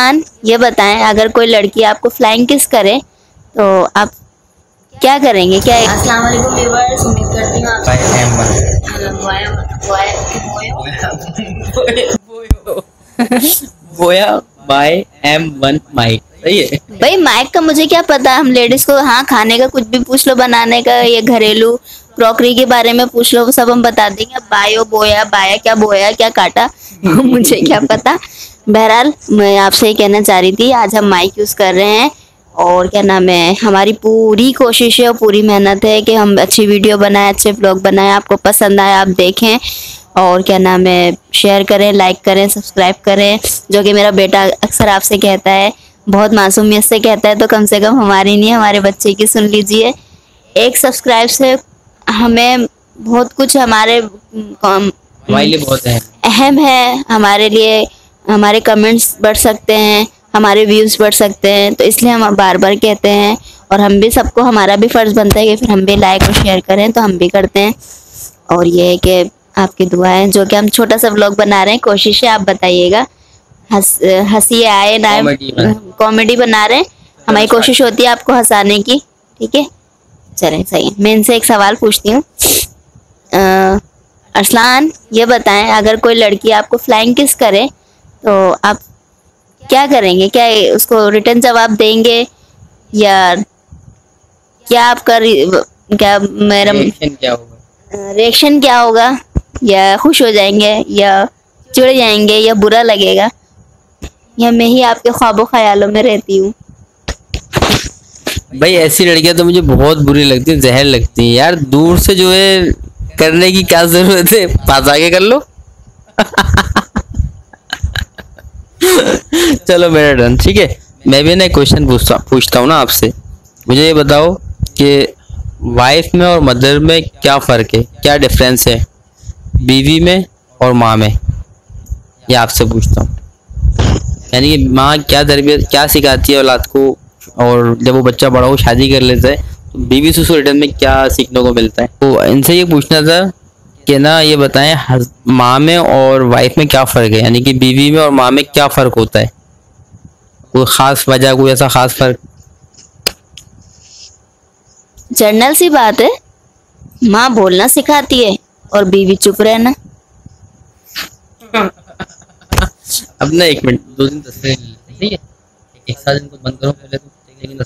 अरसलान, ये बताएं अगर कोई लड़की आपको फ्लाइंग किस करे तो आप क्या करेंगे? क्या? अस्सलाम वालेकुम व्यूअर्स, उम्मीद करती हूँ बोया बाय M1 माइक सही है भाई माइक का मुझे क्या पता, हम लेडीज को हाँ खाने का कुछ भी पूछ लो, बनाने का, ये घरेलू क्रॉकरी के बारे में पूछ लो, वो सब हम बता देंगे। बायो बोया बाया क्या बोया क्या काटा मुझे क्या पता। बहरहाल मैं आपसे ये कहना चाह रही थी, आज हम माइक यूज कर रहे हैं और क्या नाम है, हमारी पूरी कोशिश है और पूरी मेहनत है कि हम अच्छी वीडियो बनाएं, अच्छे व्लॉग बनाएं, आपको पसंद आए आप देखें और क्या नाम है शेयर करें, लाइक करें, सब्सक्राइब करें। जो कि मेरा बेटा अक्सर आपसे कहता है, बहुत मासूमियत से कहता है, तो कम से कम हमारी नहीं हमारे बच्चे की सुन लीजिए। एक सब्सक्राइब से हमें बहुत कुछ हमारे लिए बहुत अहम है, हमारे लिए हमारे कमेंट्स बढ़ सकते हैं, हमारे व्यूज बढ़ सकते हैं, तो इसलिए हम बार बार कहते हैं और हम भी सबको हमारा भी फर्ज बनता है कि फिर हम भी लाइक और शेयर करें, तो हम भी करते हैं। और ये है कि आपकी दुआएं, जो कि हम छोटा सा व्लॉग बना रहे हैं, कोशिश है आप बताइएगा, हंसी आए ना, कॉमेडी बना रहे हैं, हमारी कोशिश होती है आपको हंसाने की। ठीक है, चलें सही है। मैं इनसे एक सवाल पूछती हूँ, अरसलान ये बताएं अगर कोई लड़की आपको फ्लाइंग किस करे तो आप क्या करेंगे? क्या उसको रिटर्न जवाब देंगे या क्या आपका क्या मेरा रिएक्शन क्या होगा? या खुश हो जाएंगे या चिढ़ जाएंगे या बुरा लगेगा, या मैं ही आपके ख्वाबों ख्यालों में रहती हूँ? भाई ऐसी लड़कियां तो मुझे बहुत बुरी लगती है, जहर लगती है यार। दूर से जो है करने की क्या जरूरत है, पास आके कर लो चलो मेरा डन, ठीक है। मैं भी ना क्वेश्चन पूछता हूँ ना आपसे। मुझे ये बताओ कि वाइफ में और मदर में क्या फ़र्क है, क्या डिफरेंस है बीवी में और माँ में? ये आपसे पूछता हूँ। यानी कि माँ क्या तरबियत क्या सिखाती है औलाद को, और जब वो बच्चा बड़ा हो शादी कर लेता है तो बीवी से उसको रिटर्न में क्या सीखने को मिलता है। तो इनसे ये पूछना था कि ना ये बताएं माँ में और वाइफ में क्या फ़र्क है, यानी कि बीवी में और माँ में क्या फ़र्क होता है? कोई ख़ास वजह, कोई ऐसा ख़ास फ़र्क? जनरल सी बात है, माँ बोलना सिखाती है और बीवी चुप रहना। अब ना 1 मिनट 2 दिन तस्वीर, ठीक है, एक साथ इनको बंद करो पहले तो, लेकिन